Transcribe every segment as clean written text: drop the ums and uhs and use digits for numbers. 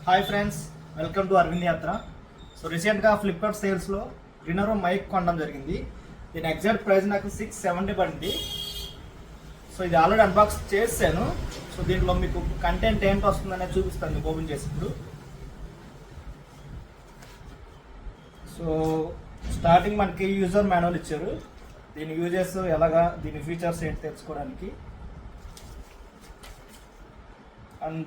Hi friends, welcome to Aravind Yatra. So రీసెంట్గా Flipkart సేల్స్లో రినరో mic కొనడం జరిగింది. దీని ఎగ్జాక్ట్ ప్రైస్ నాకు 670 పడింది. సో ఇది ఆల్రెడీ అన్బాక్స్ చేశాను. సో దీంట్లో మీకు కంటెంట్ ఏంటి వస్తుందనే చూపిస్తాను మీకు ఓపెన్ చేసినప్పుడు. సో స్టార్టింగ్ మనకి యూజర్ మాన్యువల్ ఇచ్చారు. దీని యూజెస్ ఎలాగా, దీని ఫీచర్స్ ఏంటి తెలుసుకోవడానికి. అండ్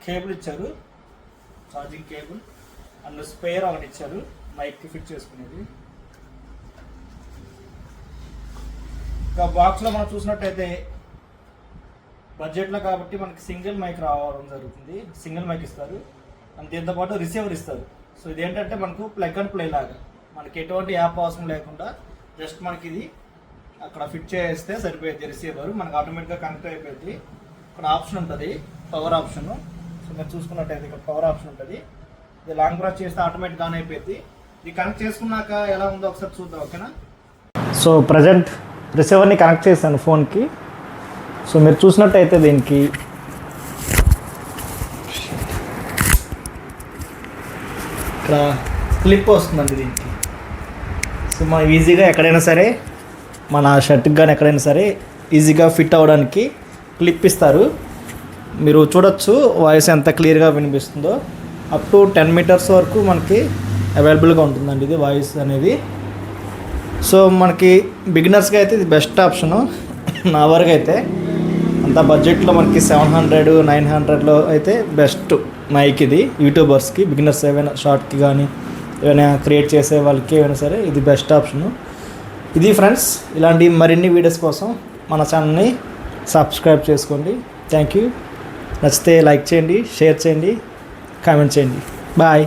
కేబుల్ ఇచ్చారు, ఛార్జింగ్ కేబుల్ అండ్ స్పేర్ ఒకటి ఇచ్చారు మైక్కి ఫిట్ చేసుకునేది. ఇంకా బాక్స్లో మనం చూసినట్టయితే బడ్జెట్లో కాబట్టి మనకి సింగిల్ మైక్ రావడం జరుగుతుంది. సింగిల్ మైక్ ఇస్తారు అండ్ దీంతోపాటు రిసీవర్ ఇస్తారు. సో ఇదేంటంటే మనకు ప్లగ్ అండ్ ప్లే లాగా, మనకి ఎటువంటి యాప్ అవసరం లేకుండా జస్ట్ మనకి ఇది అక్కడ ఫిట్ చేస్తే సరిపోయింది. రిసీవర్ మనకు ఆటోమేటిక్గా కనెక్ట్ అయిపోయింది. ఇక్కడ ఆప్షన్ ఉంటుంది, పవర్ ఆప్షన్. సో మీరు చూసుకున్నట్టయితే ఇక్కడ పవర్ ఆప్షన్ ఉంటుంది. ఇది లాంగ్ ప్రెస్ చేస్తే ఆటోమేటిక్గా ఆన్ అయిపోయింది. ఇది కనెక్ట్ చేసుకున్నాక ఎలా ఉందో ఒకసారి చూద్దాం, ఓకేనా. సో ప్రజెంట్ రిసీవర్ని కనెక్ట్ చేశాను ఫోన్కి. సో మీరు చూసినట్టయితే దీనికి ఇక్కడ క్లిప్ వస్తుందండి దీనికి. సో మనం ఈజీగా ఎక్కడైనా సరే మన షర్ట్కి కానీ ఎక్కడైనా సరే ఈజీగా ఫిట్ అవ్వడానికి క్లిప్ ఇస్తారు. మీరు చూడొచ్చు వాయిస్ ఎంత క్లియర్గా వినిపిస్తుందో. అప్ టు 10 మీటర్స్ వరకు మనకి అవైలబుల్గా ఉంటుందండి ఇది వాయిస్ అనేది. సో మనకి బిగినర్స్కి అయితే ఇది బెస్ట్ ఆప్షను. నా వరకు అయితే అంత బడ్జెట్లో మనకి 700, 900లో అయితే బెస్ట్ మైక్ ఇది. యూట్యూబర్స్కి, బిగినర్స్ ఏమైనా షార్ట్కి కానీ ఏమైనా క్రియేట్ చేసే వాళ్ళకి ఏమైనా సరే ఇది బెస్ట్ ఆప్షను. ఇది ఫ్రెండ్స్, ఇలాంటి మరిన్ని వీడియోస్ కోసం మన ఛానల్ని సబ్స్క్రైబ్ చేసుకోండి. Thank you. నచ్చితే లైక్ చేయండి, షేర్ చేయండి, కామెంట్ చేయండి. బాయ్.